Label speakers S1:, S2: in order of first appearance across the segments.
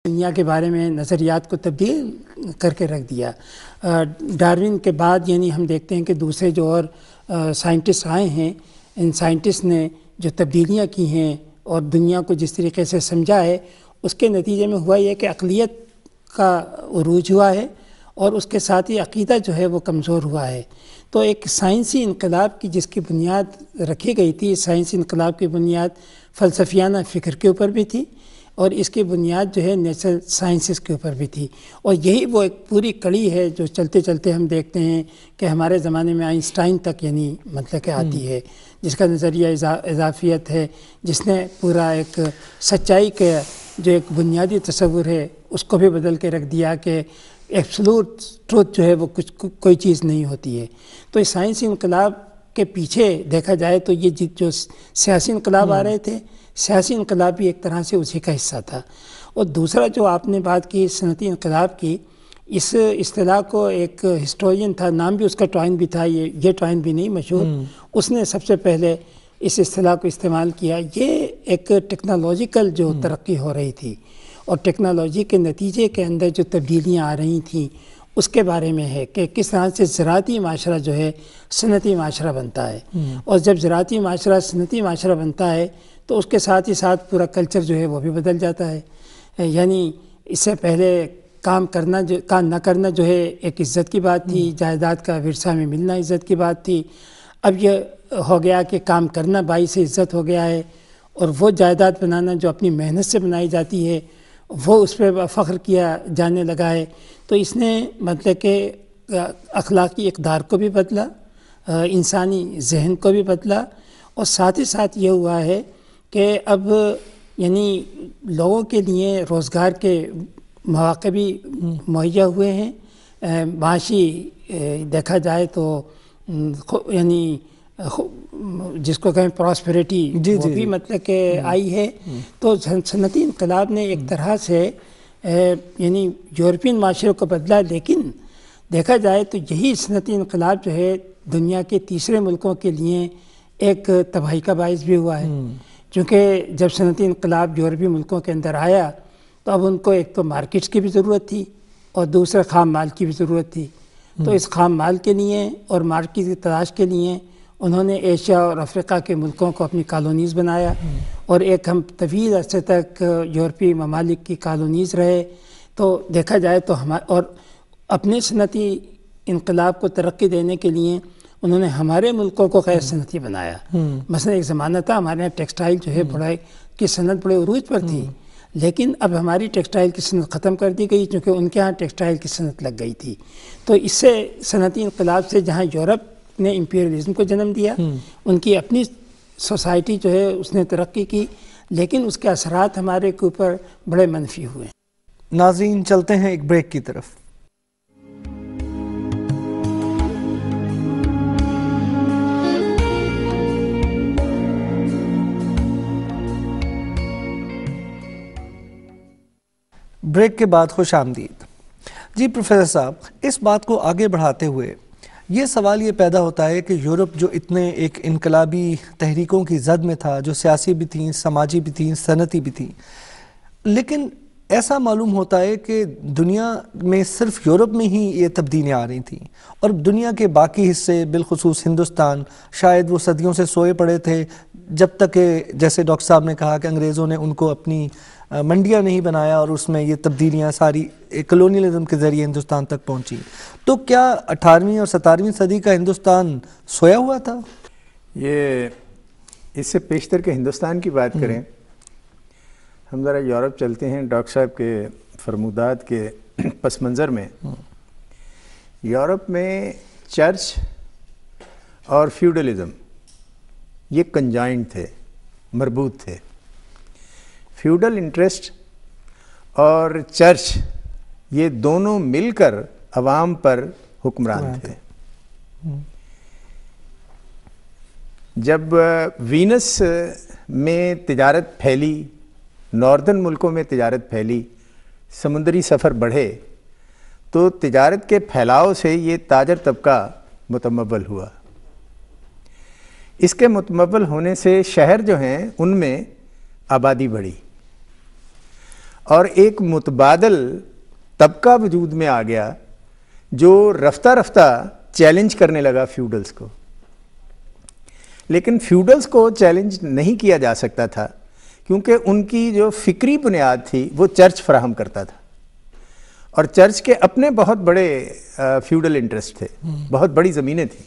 S1: دنیا کے بارے میں نظریات کو تبدیل کر کے رکھ دیا۔ ڈارون کے بعد یعنی ہم دیکھتے ہیں کہ دوسرے جو اور سائنٹسٹ آئے ہیں، ان سائنٹسٹ نے جو تبدیلیاں کی ہیں اور دنیا کو جس طریقے سے سمجھا ہے، اس کے نتیجے میں ہوا یہ کہ عقلیت کا عروج ہوا ہے اور اس کے ساتھ ہی عقیدہ جو ہے وہ کمزور ہوا ہے۔ تو ایک سائنسی انقلاب کی جس کی بنیاد رکھی گئی تھی، سائنسی انقلاب کی بنیاد فلسفیانہ فکر کے اوپر بھی تھی اور اس کی بنیاد جو ہے نیچرل سائنسز کے اوپر بھی تھی، اور یہی وہ ایک پوری کڑی ہے جو چلتے چلتے ہم دیکھتے ہیں کہ ہمارے زمانے میں آئنسٹائن تک یعنی مطلب کہ آتی ہے، جس کا نظریہ اضافیت ہے، جس نے پورا ایک سچائی کے جو ایک بنیادی تصور ہے اس کو بھی بدل کے رکھ دیا کہ ایبسولوٹ ٹروتھ جو ہے وہ کوئی چیز نہیں ہوتی ہے۔ تو اس سائنسی انقلاب کے پیچھے دیکھا جائے تو یہ جو سیاسی انقلاب آ رہے تھے، سیاسی انقلاب بھی ایک طرح سے اسی کا حصہ تھا۔ اور دوسرا جو آپ نے بات کی صنعتی انقلاب کی، اس اصطلاح کو ایک ہسٹورین تھا، نام بھی اس کا ٹوائن بھی تھا، یہ ٹوائن بھی نہیں مشہور، اس نے سب سے پہلے اس اصطلاح کو استعمال کیا۔ یہ ایک ٹیکنالوجیکل جو ترقی ہو رہی تھی اور ٹیکنالوجی کے نتیجے کے اندر جو تبدیلیاں آ رہی تھیں اس کے بارے میں ہے کہ کس طرح سے زراعتی معاشرہ جو ہے صنعتی معاشرہ بنتا ہے، اور جب زراعتی معاشرہ صنعتی معاشرہ بنتا ہے تو اس کے ساتھ ہی ساتھ پورا کلچر جو ہے وہ بھی بدل جاتا ہے۔ یعنی اس سے پہلے کام نہ کرنا جو ہے ایک عزت کی بات تھی، جائیداد کا ورثہ میں ملنا عزت کی بات تھی، اب یہ ہو گیا کہ کام کرنا باعث عزت ہو گیا ہے، اور وہ جائیداد بنانا جو اپنی محنت سے بنائی جاتی ہے وہ اس پہ فخر کیا جانے لگا ہے۔ تو اس نے مطلب کہ اخلاقی اقدار کو بھی بدلا، انسانی ذہن کو بھی بدلا، اور ساتھ ہی ساتھ یہ ہوا ہے کہ اب یعنی لوگوں کے لیے روزگار کے مواقع بھی مہیا ہوئے ہیں، معاشی دیکھا جائے تو یعنی جس کو کہیں پراسپیرٹی وہ بھی مطلب کہ آئی ہے۔ تو صنعتی انقلاب نے ایک طرح سے یعنی یورپین معاشرے کو بدلا، لیکن دیکھا جائے تو یہی صنعتی انقلاب جو ہے دنیا کے تیسرے ملکوں کے لیے ایک تباہی کا باعث بھی ہوا ہے، کیونکہ جب صنعتی انقلاب یورپی ملکوں کے اندر آیا تو اب ان کو ایک تو مارکیٹس کی بھی ضرورت تھی اور دوسرا خام مال کی بھی ضرورت تھی۔ تو اس خام مال کے لیے اور مارکیٹ کی تلاش کے لیے انہوں نے ایشیا اور افریقہ کے ملکوں کو اپنی کالونیز بنایا، اور ایک ہم طویل عرصے تک یورپی ممالک کی کالونیز رہے۔ تو دیکھا جائے تو اور اپنے صنعتی انقلاب کو ترقی دینے کے لیے انہوں نے ہمارے ملکوں کو غیر صنعتی بنایا۔ مثلا ایک زمانہ تھا ہمارے یہاں ٹیکسٹائل جو ہے بڑے کی صنعت بڑے عروج پر تھی، لیکن اب ہماری ٹیکسٹائل کی صنعت ختم کر دی گئی کیونکہ ان کے ہاں ٹیکسٹائل کی صنعت لگ گئی تھی۔ تو اس سے صنعتی انقلاب سے جہاں یورپ نے امپیریلزم کو جنم دیا، ان کی اپنی سوسائٹی جو ہے اس نے ترقی کی، لیکن اس کے اثرات ہمارے کے اوپر بڑے منفی ہوئے۔
S2: ناظرین چلتے ہیں ایک بریک کی طرف۔ بریک کے بعد خوش آمدید۔ جی پروفیسر صاحب، اس بات کو آگے بڑھاتے ہوئے یہ سوال یہ پیدا ہوتا ہے کہ یورپ جو اتنے ایک انقلابی تحریکوں کی زد میں تھا، جو سیاسی بھی تھیں، سماجی بھی تھیں، صنعتی بھی تھیں، لیکن ایسا معلوم ہوتا ہے کہ دنیا میں صرف یورپ میں ہی یہ تبدیلیاں آ رہی تھیں، اور دنیا کے باقی حصے بالخصوص ہندوستان شاید وہ صدیوں سے سوئے پڑے تھے، جب تک کہ جیسے ڈاکٹر صاحب نے کہا کہ انگریزوں نے ان کو اپنی منڈیاں نہیں بنایا اور اس میں یہ تبدیلیاں ساری کلونیلزم کے ذریعے ہندوستان تک پہنچی۔ تو کیا 18ویں اور 17ویں صدی کا ہندوستان سویا ہوا تھا؟
S3: یہ اس سے پیشتر کے ہندوستان کی بات کریں، ہم ذرا یورپ چلتے ہیں ڈاکٹر صاحب کے فرمودات کے پس منظر میں۔ یورپ میں چرچ اور فیوڈلزم یہ کنجائنٹ تھے، مربوط تھے۔ فیوڈل انٹرسٹ اور چرچ یہ دونوں مل کر عوام پر حکمران تھے۔ جب وینس میں تجارت پھیلی، ناردرن ملکوں میں تجارت پھیلی، سمندری سفر بڑھے، تو تجارت کے پھیلاؤ سے یہ تاجر طبقہ متمول ہوا۔ اس کے متمول ہونے سے شہر جو ہیں ان میں آبادی بڑھی، اور ایک متبادل طبقہ وجود میں آ گیا جو رفتہ رفتہ چیلنج کرنے لگا فیوڈلز کو. لیکن فیوڈلز کو چیلنج نہیں کیا جا سکتا تھا کیونکہ ان کی جو فکری بنیاد تھی وہ چرچ فراہم کرتا تھا، اور چرچ کے اپنے بہت بڑے فیوڈل انٹرسٹ تھے، بہت بڑی زمینیں تھیں،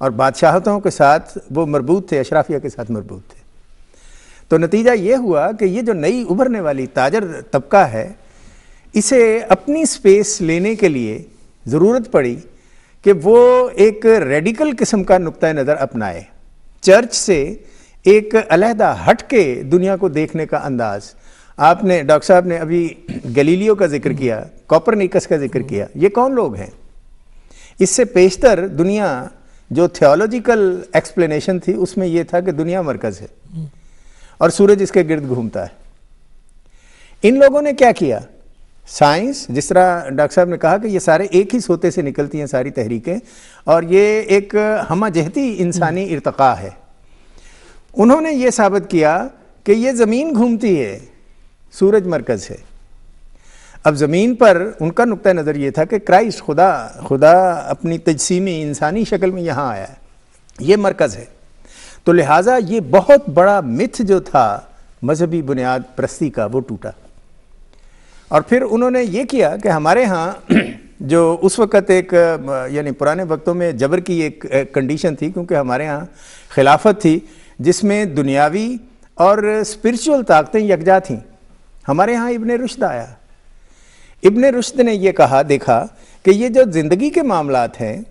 S3: اور بادشاہتوں کے ساتھ وہ مربوط تھے، اشرافیہ کے ساتھ مربوط تھے. تو نتیجہ یہ ہوا کہ یہ جو نئی ابھرنے والی تاجر طبقہ ہے، اسے اپنی سپیس لینے کے لیے ضرورت پڑی کہ وہ ایک ریڈیکل قسم کا نقطہ نظر اپنائے. چرچ سے ایک علیحدہ ہٹ کے دنیا کو دیکھنے کا انداز. آپ نے ڈاکٹر صاحب نے ابھی گلیلیو کا ذکر کیا، کوپرنیکس کا ذکر کیا، یہ کون لوگ ہیں؟ اس سے پیشتر دنیا جو تھیولوجیکل ایکسپلینیشن تھی اس میں یہ تھا کہ دنیا مرکز ہے اور سورج اس کے گرد گھومتا ہے. ان لوگوں نے کیا کیا؟ سائنس، جس طرح ڈاکٹر صاحب نے کہا کہ یہ سارے ایک ہی سوتے سے نکلتی ہیں ساری تحریکیں، اور یہ ایک ہمہ جہتی انسانی ارتقاء ہے. انہوں نے یہ ثابت کیا کہ یہ زمین گھومتی ہے، سورج مرکز ہے. اب زمین پر ان کا نقطہ نظر یہ تھا کہ کرائسٹ، خدا اپنی تجسیمی انسانی شکل میں یہاں آیا ہے، یہ مرکز ہے. تو لہٰذا یہ بہت بڑا متھ جو تھا مذہبی بنیاد پرستی کا، وہ ٹوٹا. اور پھر انہوں نے یہ کیا کہ ہمارے ہاں جو اس وقت ایک یعنی پرانے وقتوں میں جبر کی ایک کنڈیشن تھی، کیونکہ ہمارے ہاں خلافت تھی جس میں دنیاوی اور اسپرچول طاقتیں یکجا تھیں. ہمارے ہاں ابن رشد آیا. ابن رشد نے یہ کہا، دیکھا کہ یہ جو زندگی کے معاملات ہیں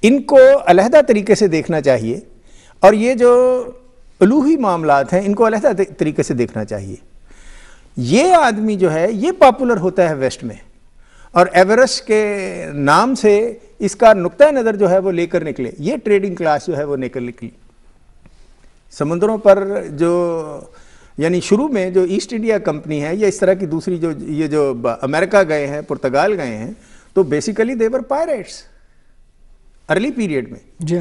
S3: ان کو علیحدہ طریقے سے دیکھنا چاہیے، اور یہ جو الوہی معاملات ہیں ان کو علیحدہ طریقے سے دیکھنا چاہیے. یہ آدمی جو ہے یہ پاپولر ہوتا ہے ویسٹ میں، اور ایورسٹ کے نام سے اس کا نقطہ نظر جو ہے وہ لے کر نکلے. یہ ٹریڈنگ کلاس جو ہے وہ لے کر نکلی. سمندروں پر جو یعنی شروع میں جو ایسٹ انڈیا کمپنی ہے یا اس طرح کی دوسری جو امریکہ گئے ہیں، پرتگال گئے ہیں، تو basically they were pyrites early period میں.
S2: جی،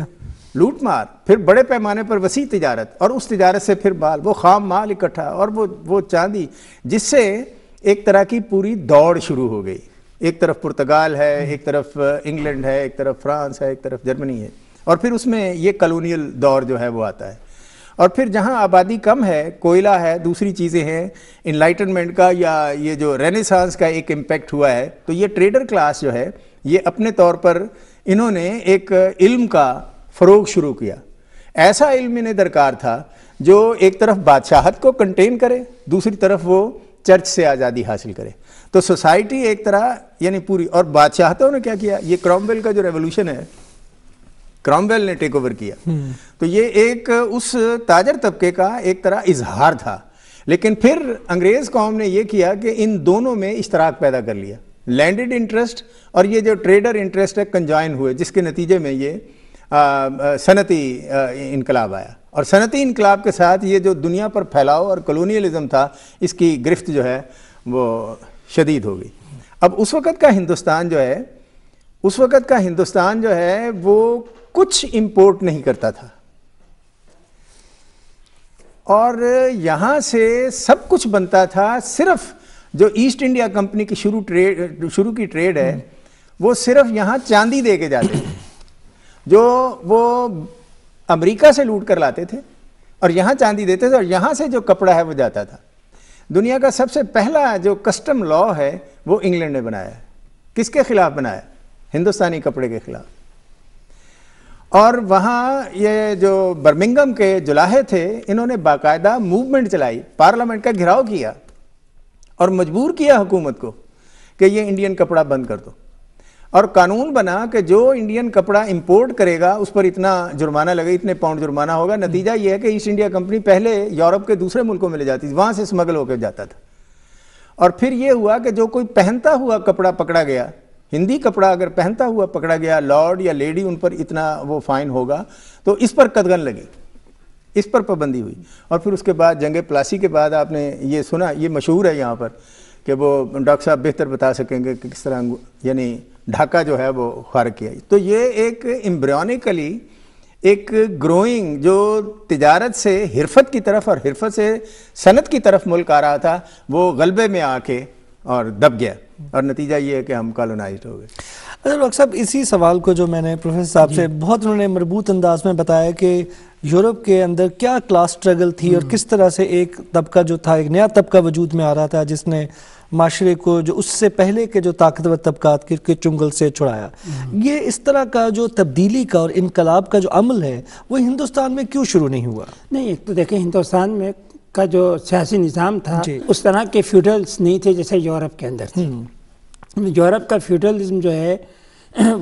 S3: لوٹ مار، پھر بڑے پیمانے پر وسیع تجارت، اور اس تجارت سے پھر وہ خام مال اکٹھا، اور وہ چاندی، جس سے ایک طرح کی پوری دوڑ شروع ہو گئی. ایک طرف پرتگال ہے، ایک طرف انگلینڈ ہے، ایک طرف فرانس ہے، ایک طرف جرمنی ہے، اور پھر اس میں یہ کالونیل دور جو ہے وہ آتا ہے. اور پھر جہاں آبادی کم ہے، کوئلہ ہے، دوسری چیزیں ہیں، انلائٹنمنٹ کا یا یہ جو رینیسانس کا ایک امپیکٹ ہوا ہے، تو یہ ٹریڈر کلاس جو ہے یہ اپنے طور پر انہوں نے ایک علم کا فروغ شروع کیا. ایسا علم انہیں درکار تھا جو ایک طرف بادشاہت کو کنٹین کرے، دوسری طرف وہ چرچ سے آزادی حاصل کرے. تو سوسائٹی ایک طرح یعنی پوری، اور بادشاہتوں نے کیا کیا، یہ کرومویل کا جو ریولوشن ہے، کرومویل نے ٹیک اوور کیا. تو یہ ایک اس تاجر طبقے کا ایک طرح اظہار تھا. لیکن پھر انگریز قوم نے یہ کیا کہ ان دونوں میں اشتراک پیدا کر لیا. لینڈڈ انٹرسٹ اور یہ جو ٹریڈر انٹرسٹ ہے کنجوائن ہوئے، جس کے نتیجے میں یہ صنعتی انقلاب آیا. اور صنعتی انقلاب کے ساتھ یہ جو دنیا پر پھیلاؤ اور کلونیلزم تھا، اس کی گرفت جو ہے وہ شدید ہو گئی. اب اس وقت کا ہندوستان جو ہے وہ کچھ امپورٹ نہیں کرتا تھا، اور یہاں سے سب کچھ بنتا تھا. صرف جو ایسٹ انڈیا کمپنی کی شروع کی ٹریڈ ہے، وہ صرف یہاں چاندی دے کے جاتے تھے جو وہ امریکہ سے لوٹ کر لاتے تھے، اور یہاں چاندی دیتے تھے، اور یہاں سے جو کپڑا ہے وہ جاتا تھا. دنیا کا سب سے پہلا جو کسٹم لا ہے وہ انگلینڈ نے بنایا ہے. کس کے خلاف بنایا؟ ہندوستانی کپڑے کے خلاف. اور وہاں یہ جو برمنگم کے جلاہے تھے، انہوں نے باقاعدہ موومنٹ چلائی، پارلیمنٹ کا گھراؤ کیا اور مجبور کیا حکومت کو کہ یہ انڈین کپڑا بند کر دو. اور قانون بنا کہ جو انڈین کپڑا امپورٹ کرے گا اس پر اتنا جرمانہ لگے، اتنے پاؤنڈ جرمانہ ہوگا. نتیجہ یہ ہے کہ ایسٹ انڈیا کمپنی پہلے یورپ کے دوسرے ملکوں میں لے جاتی تھی، وہاں سے اسمگل ہو کے جاتا تھا. اور پھر یہ ہوا کہ جو کوئی پہنتا ہوا کپڑا پکڑا گیا، ہندی کپڑا اگر پہنتا ہوا پکڑا گیا، لارڈ یا لیڈی، ان پر اتنا وہ فائن ہوگا. تو اس پر قدغن لگی، اس پر پابندی ہوئی. اور پھر اس کے بعد جنگ پلاسی کے بعد آپ نے یہ سنا، یہ مشہور ہے یہاں پر کہ وہ ڈاکٹر صاحب بہتر بتا سکیں گے کہ کس طرح یعنی ڈھاکہ جو ہے وہ خارج کیا. تو یہ ایک ایمبریونیکلی ایک گروئنگ جو تجارت سے حرفت کی طرف اور حرفت سے صنعت کی طرف ملک آ رہا تھا، وہ غلبے میں آ کے اور دب گیا، اور نتیجہ یہ ہے کہ ہم کالونائزڈ ہو گئے۔
S2: ڈاکٹر صاحب اسی سوال کو جو میں نے پروفیسر صاحب سے بہت انہوں نے مربوط انداز میں بتایا کہ یورپ کے اندر کیا کلاس سٹرگل تھی اور کس طرح سے ایک طبقہ جو تھا، ایک نیا طبقہ وجود میں آ رہا تھا جس نے معاشرے کو جو اس سے پہلے کے جو طاقتور طبقات کے چنگل سے چھڑایا۔ یہ اس طرح کا جو تبدیلی کا اور انقلاب کا جو عمل ہے وہ ہندوستان میں کیوں شروع نہیں ہوا؟
S1: نہیں، ایک تو دیکھیں ہندوستان میں کا جو سیاسی نظام تھا اس طرح کے فیوڈلز نہیں تھے جیسے یورپ کے اندر تھے۔ یورپ کا فیوڈلزم جو ہے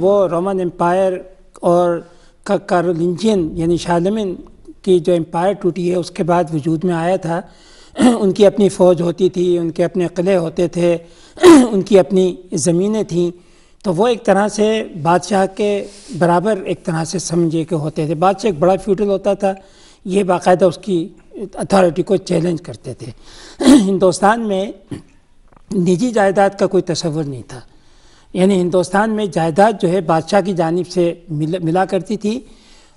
S1: وہ رومن امپائر اور کارولنجین یعنی شارلمین کی جو امپائر ٹوٹی ہے اس کے بعد وجود میں آیا تھا۔ ان کی اپنی فوج ہوتی تھی، ان کے اپنے قلعے ہوتے تھے، ان کی اپنی زمینیں تھیں، تو وہ ایک طرح سے بادشاہ کے برابر ایک طرح سے سمجھے کہ ہوتے تھے۔ بادشاہ ایک بڑا فیوڈل ہوتا تھا، یہ باقاعدہ اس کی اتھارٹی کو چیلنج کرتے تھے۔ ہندوستان میں نجی جائیداد کا کوئی تصور نہیں تھا، یعنی ہندوستان میں جائیداد جو ہے بادشاہ کی جانب سے ملا کرتی تھی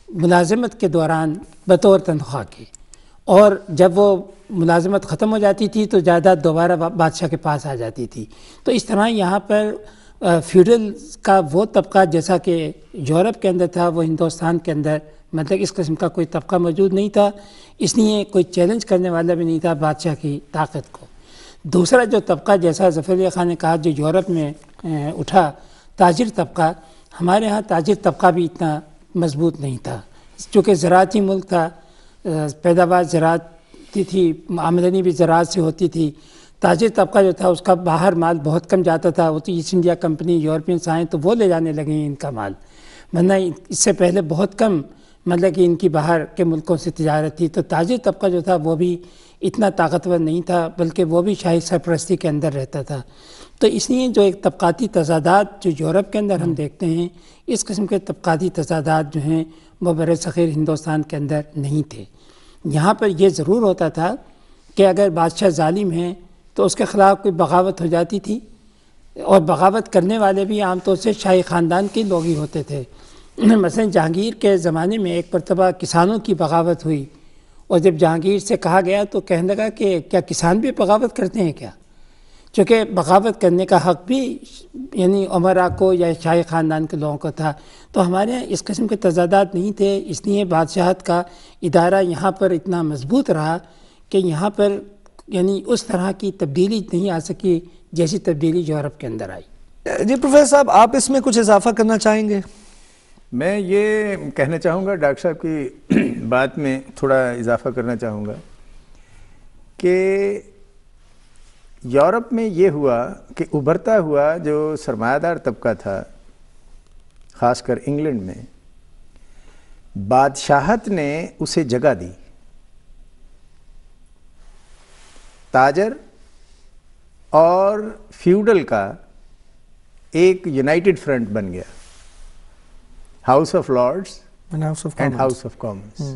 S1: ملازمت کے دوران بطور تنخواہ کے، اور جب وہ ملازمت ختم ہو جاتی تھی تو جائیداد دوبارہ بادشاہ کے پاس آ جاتی تھی۔ تو اس طرح یہاں پر فیوڈل کا وہ طبقہ جیسا کہ یورپ کے اندر تھا وہ ہندوستان کے اندر مطلب اس قسم کا کوئی طبقہ موجود نہیں تھا، اس لیے کوئی چیلنج کرنے والا بھی نہیں تھا بادشاہ کی طاقت کو۔ دوسرا جو طبقہ جیسا ظفر علی خان نے کہا جو یورپ میں اٹھا تاجر طبقہ، ہمارے ہاں تاجر طبقہ بھی اتنا مضبوط نہیں تھا، چونکہ زراعتی ملک تھا، پیداوار زراعت تھی، آمدنی بھی زراعت سے ہوتی تھی۔ تاجر طبقہ جو تھا اس کا باہر مال بہت کم جاتا تھا، وہ تو ایسٹ انڈیا کمپنی یورپینس آئیں تو وہ لے جانے لگے ہیں ان کا مال، ورنہ اس سے پہلے بہت کم مطلب کہ ان کی باہر کے ملکوں سے تجارت تھی۔ تو تاجر طبقہ جو تھا وہ بھی اتنا طاقتور نہیں تھا، بلکہ وہ بھی شاہی سرپرستی کے اندر رہتا تھا۔ تو اس لیے جو ایک طبقاتی تضادات جو یورپ کے اندر ہم دیکھتے ہیں، اس قسم کے طبقاتی تضادات جو ہیں وہ برصغیر ہندوستان کے اندر نہیں تھے۔ یہاں پر یہ ضرور ہوتا تھا کہ اگر بادشاہ ظالم ہیں تو اس کے خلاف کوئی بغاوت ہو جاتی تھی، اور بغاوت کرنے والے بھی عام طور سے شاہی خاندان کے لوگ ہی ہوتے تھے۔ مثلا جہانگیر کے زمانے میں ایک مرتبہ کسانوں کی بغاوت ہوئی، اور جب جہانگیر سے کہا گیا تو کہنے لگا کہ کیا کسان بھی بغاوت کرتے ہیں کیا؟ چونکہ بغاوت کرنے کا حق بھی یعنی امراء کو یا شاہی خاندان کے لوگوں کو تھا۔ تو ہمارے یہاں اس قسم کے تضادات نہیں تھے، اس لیے بادشاہت کا ادارہ یہاں پر اتنا مضبوط رہا کہ یہاں پر یعنی اس طرح کی تبدیلی نہیں آ سکی جیسی تبدیلی یورپ کے اندر آئی۔
S2: جی پروفیسر صاحب، آپ اس میں کچھ اضافہ کرنا چاہیں گے؟
S3: میں یہ کہنا چاہوں گا، ڈاکٹر صاحب کی بات میں تھوڑا اضافہ کرنا چاہوں گا کہ یورپ میں یہ ہوا کہ ابھرتا ہوا جو سرمایہ دار طبقہ تھا، خاص کر انگلینڈ میں، بادشاہت نے اسے جگہ دی، تاجر اور فیوڈل کا ایک یونائٹڈ فرنٹ بن گیا، house of Lords and house of Commons.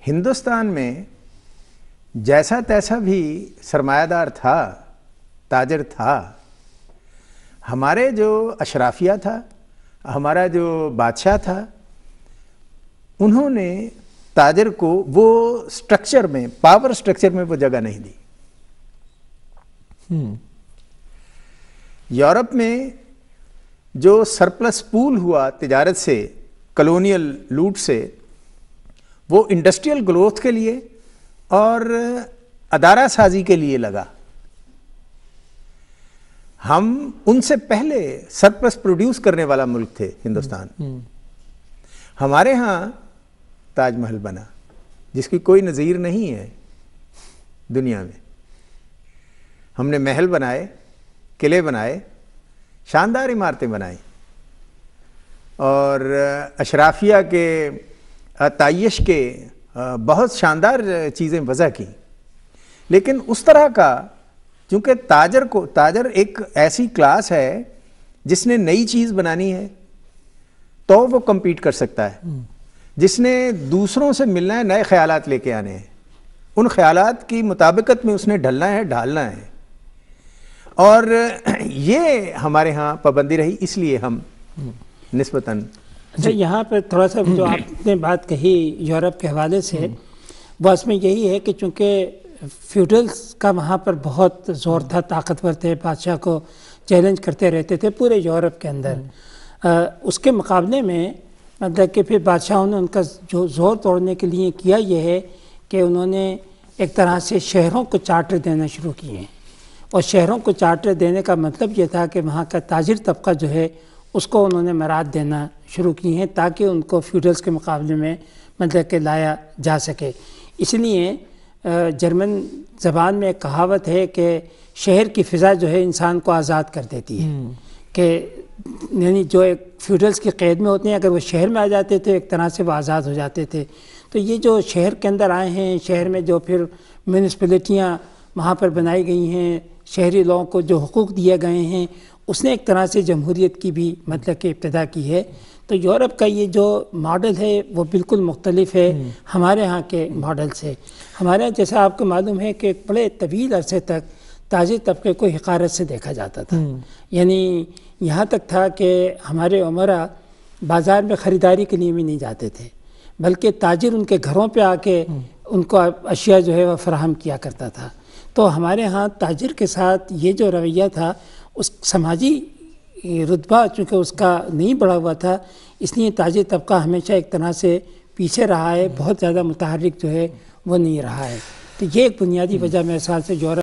S3: Hindustan میں جیسا تیسا بھی سرمایہ دار تھا، تاجر تھا، ہمارے جو اشرافیہ تھا، ہمارا جو بادشاہ تھا، انہوں نے تاجر کو وہ سٹرکچر میں، پاور سٹرکچر میں وہ جگہ نہیں دی۔ یورپ میں جو سرپلس پول ہوا تجارت سے، کلونیل لوٹ سے، وہ انڈسٹریل گروتھ کے لیے اور ادارہ سازی کے لیے لگا۔ ہم ان سے پہلے سرپلس پروڈیوس کرنے والا ملک تھے ہندوستان۔ ہمارے ہاں تاج محل بنا جس کی کوئی نظیر نہیں ہے دنیا میں۔ ہم نے محل بنائے، قلعے بنائے، شاندار عمارتیں بنائیں، اور اشرافیہ کے تعیش کے بہت شاندار چیزیں وضع کی، لیکن اس طرح کا، چونکہ تاجر ایک ایسی کلاس ہے جس نے نئی چیز بنانی ہے تو وہ کمپیٹ کر سکتا ہے، جس نے دوسروں سے ملنا ہے، نئے خیالات لے کے آنے ہیں، ان خیالات کی مطابقت میں اس نے ڈھلنا ہے، ڈھالنا ہے، اور یہ ہمارے ہاں پابندی رہی، اس لیے ہم نسبتاً
S1: اچھا یہاں پہ تھوڑا سا جو آپ نے بات کہی یورپ کے حوالے سے وہ اس میں یہی ہے کہ چونکہ فیوڈلز کا وہاں پر بہت زور تھا، طاقتور تھے، بادشاہ کو چیلنج کرتے رہتے تھے پورے یورپ کے اندر، اس کے مقابلے میں مطلب کہ پھر بادشاہوں نے ان کا جو زور توڑنے کے لیے کیا یہ ہے کہ انہوں نے ایک طرح سے شہروں کو چارٹر دینا شروع کیے ہیں، اور شہروں کو چارٹر دینے کا مطلب یہ تھا کہ وہاں کا تاجر طبقہ جو ہے اس کو انہوں نے مراد دینا شروع کی ہیں تاکہ ان کو فیوڈلز کے مقابلے میں مطلب کہ لایا جا سکے۔ اس لیے جرمن زبان میں ایک کہاوت ہے کہ شہر کی فضا جو ہے انسان کو آزاد کر دیتی ہے، کہ یعنی جو ایک فیوڈلز کی قید میں ہوتے ہیں اگر وہ شہر میں آ جاتے تھے ایک طرح سے وہ آزاد ہو جاتے تھے۔ تو یہ جو شہر کے اندر آئے ہیں، شہر میں جو پھر میونسپلٹیاں وہاں پر بنائی گئی ہیں، شہری لوگوں کو جو حقوق دیے گئے ہیں، اس نے ایک طرح سے جمہوریت کی بھی مطلب کہ ابتدا کی ہے۔ تو یورپ کا یہ جو ماڈل ہے وہ بالکل مختلف ہے ہمارے ہاں کے ماڈل سے۔ ہمارے یہاں جیسا آپ کو معلوم ہے کہ ایک بڑے طویل عرصے تک تاجر طبقے کو حقارت سے دیکھا جاتا تھا، یعنی یہاں تک تھا کہ ہمارے عمرا بازار میں خریداری کے لیے بھی نہیں جاتے تھے، بلکہ تاجر ان کے گھروں پہ آ کے ان کو اشیاء جو ہے وہ فراہم کیا کرتا تھا۔ تو ہمارے ہاں تاجر کے ساتھ یہ جو رویہ تھا اس سماجی رتبہ چونکہ اس کا نہیں بڑھا ہوا تھا، اس لیے تاجر طبقہ ہمیشہ ایک طرح سے پیچھے رہا ہے، بہت زیادہ متحرک جو ہے وہ نہیں رہا ہے۔ تو یہ ایک بنیادی وجہ میرے خیال سے یورپ